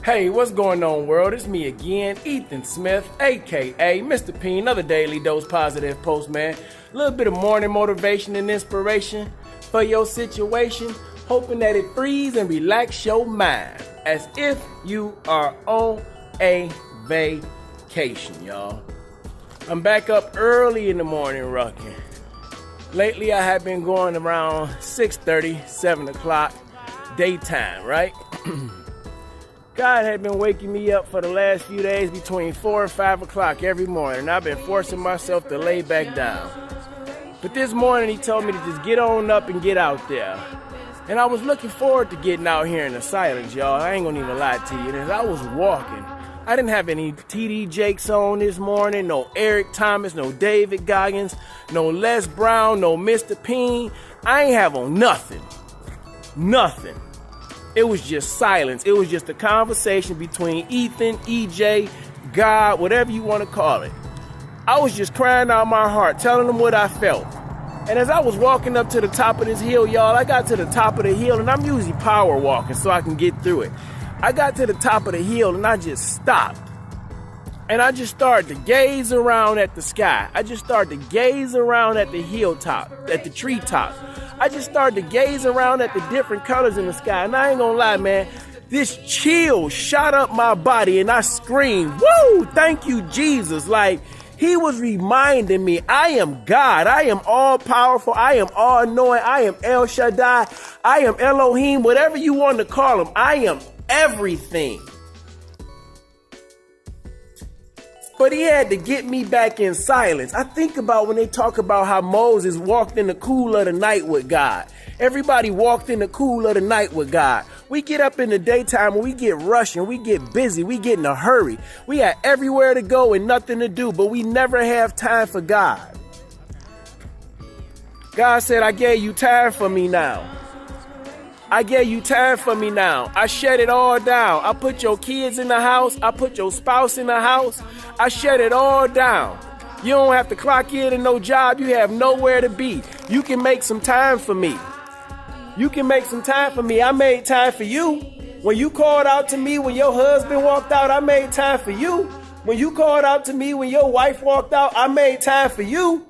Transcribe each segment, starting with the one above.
Hey, what's going on, world? It's me again, Ethan Smith, aka Mr. P.I.E.N, another daily dose positive postman. A little bit of morning motivation and inspiration for your situation, hoping that it frees and relax your mind as if you are on a vacation, y'all. I'm back up early in the morning rucking. Lately, I have been going around 6:30, 7 o'clock daytime, right? God had been waking me up for the last few days between 4 and 5 o'clock every morning, and I've been forcing myself to lay back down. But this morning, he told me to just get on up and get out there. And I was looking forward to getting out here in the silence, y'all. I ain't gonna even lie to you. As I was walking, I didn't have any T.D. Jakes on this morning, no Eric Thomas, no David Goggins, no Les Brown, no Mr. P.I.E.N. I ain't have on nothing. Nothing. It was just silence. It was just a conversation between Ethan, EJ, God, whatever you want to call it. I was just crying out my heart, telling them what I felt. And as I was walking up to the top of this hill, y'all, I got to the top of the hill, and I'm usually power walking so I can get through it. I got to the top of the hill, and I just stopped. And I just started to gaze around at the sky. I just started to gaze around at the hilltop, at the treetop. I just started to gaze around at the different colors in the sky. And I ain't gonna lie, man, this chill shot up my body and I screamed, woo, thank you, Jesus. Like, he was reminding me, I am God. I am all powerful. I am all knowing. I am El Shaddai. I am Elohim, whatever you want to call him. I am everything. But he had to get me back in silence. I think about when they talk about how Moses walked in the cool of the night with God. Everybody walked in the cool of the night with God. We get up in the daytime and we get rushing, we get busy, we get in a hurry. We have everywhere to go and nothing to do, but we never have time for God. God said, I gave you time for me now. I gave you time for me now. I shut it all down. I put your kids in the house. I put your spouse in the house. I shut it all down. You don't have to clock in to no job. You have nowhere to be. You can make some time for me. You can make some time for me. I made time for you. When you called out to me when your husband walked out, I made time for you. When you called out to me when your wife walked out, I made time for you.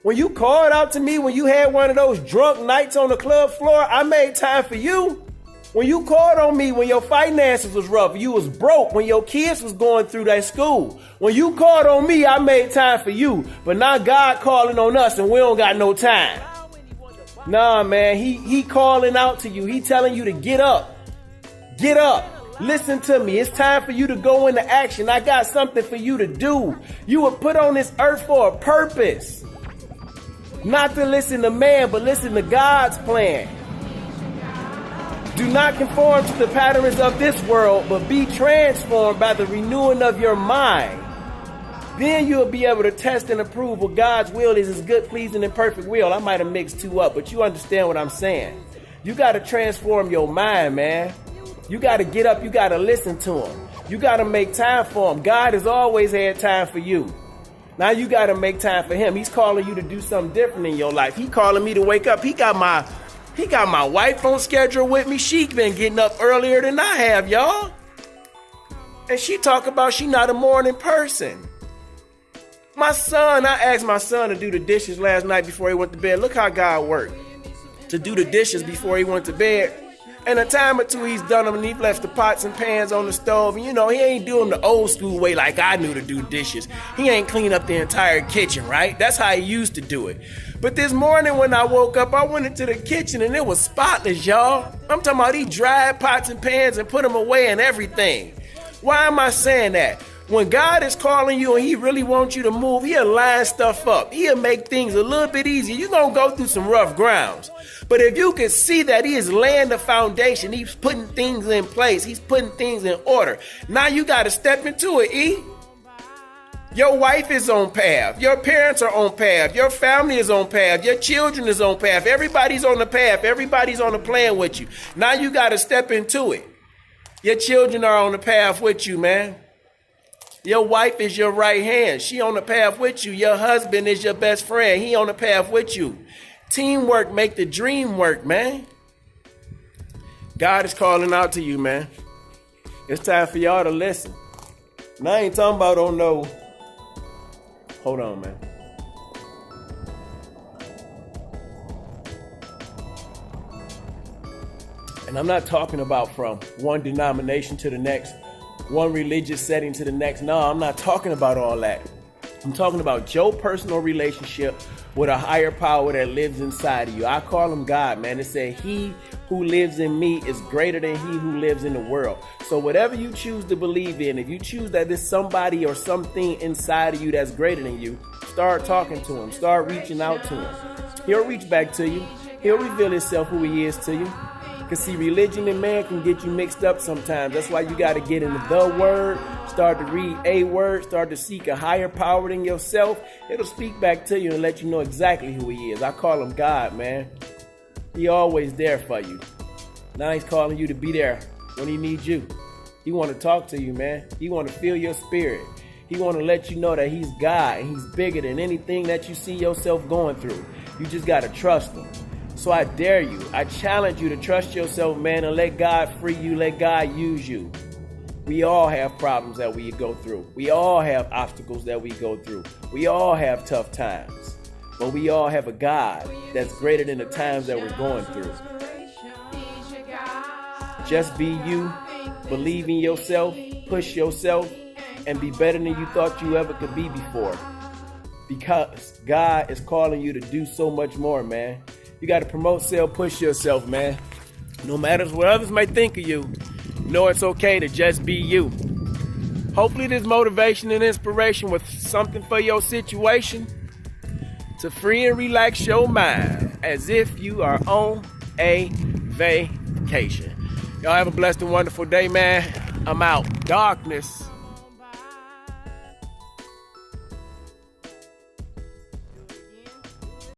When you called out to me when you had one of those drunk nights on the club floor, I made time for you. When you called on me when your finances was rough, you was broke, when your kids was going through that school. When you called on me, I made time for you. But now God calling on us and we don't got no time. Nah, man, he calling out to you. He telling you to get up. Get up. Listen to me. It's time for you to go into action. I got something for you to do. You were put on this earth for a purpose. Not to listen to man, but listen to God's plan. Do not conform to the patterns of this world, but be transformed by the renewing of your mind. Then you'll be able to test and approve what God's will is, his good, pleasing, and perfect will. I might have mixed two up, but you understand what I'm saying. You got to transform your mind, man. You got to get up. You got to listen to him. You got to make time for him. God has always had time for you. Now you got to make time for him. He's calling you to do something different in your life. He calling me to wake up. He got my wife on schedule with me. She been getting up earlier than I have, y'all. And she talk about she not a morning person. My son, I asked my son to do the dishes last night before he went to bed. Look how God worked. To do the dishes before he went to bed. And a time or two he's done them and he left the pots and pans on the stove. And you know, he ain't doing the old school way like I knew to do dishes. He ain't clean up the entire kitchen, right? That's how he used to do it. But this morning when I woke up, I went into the kitchen and it was spotless, y'all. I'm talking about he dried pots and pans and put them away and everything. Why am I saying that? When God is calling you and he really wants you to move, he'll line stuff up. He'll make things a little bit easier. You're going to go through some rough grounds. But if you can see that he is laying the foundation, he's putting things in place, he's putting things in order. Now you got to step into it, E. Your wife is on path. Your parents are on path. Your family is on path. Your children is on path. Everybody's on the path. Everybody's on the plan with you. Now you got to step into it. Your children are on the path with you, man. Your wife is your right hand. She on the path with you. Your husband is your best friend. He on the path with you. Teamwork make the dream work, man. God is calling out to you, man. It's time for y'all to listen. And I ain't talking about on no. Hold on, man. And I'm not talking about from one denomination to the next, one religious setting to the next. No, I'm not talking about all that. I'm talking about your personal relationship with a higher power that lives inside of you. I call him God, man. It said, he who lives in me is greater than he who lives in the world. So whatever you choose to believe in, if you choose that there's somebody or something inside of you that's greater than you, start talking to him. Start reaching out to him. He'll reach back to you. He'll reveal himself, who he is, to you. Because see, religion and man can get you mixed up sometimes. That's why you got to get into the word, start to read a word, start to seek a higher power than yourself. It'll speak back to you and let you know exactly who he is. I call him God, man. He always there for you. Now he's calling you to be there when he needs you. He want to talk to you, man. He want to feel your spirit. He want to let you know that he's God and he's bigger than anything that you see yourself going through. You just got to trust him. So I dare you, I challenge you to trust yourself, man, and let God free you, let God use you. We all have problems that we go through. We all have obstacles that we go through. We all have tough times. But we all have a God that's greater than the times that we're going through. Just be you, believe in yourself, push yourself, and be better than you thought you ever could be before. Because God is calling you to do so much more, man. You got to promote, sell, push yourself, man. No matter what others might think of you, know it's okay to just be you. Hopefully this motivation and inspiration was something for your situation to free and relax your mind as if you are on a vacation. Y'all have a blessed and wonderful day, man. I'm out. Darkness.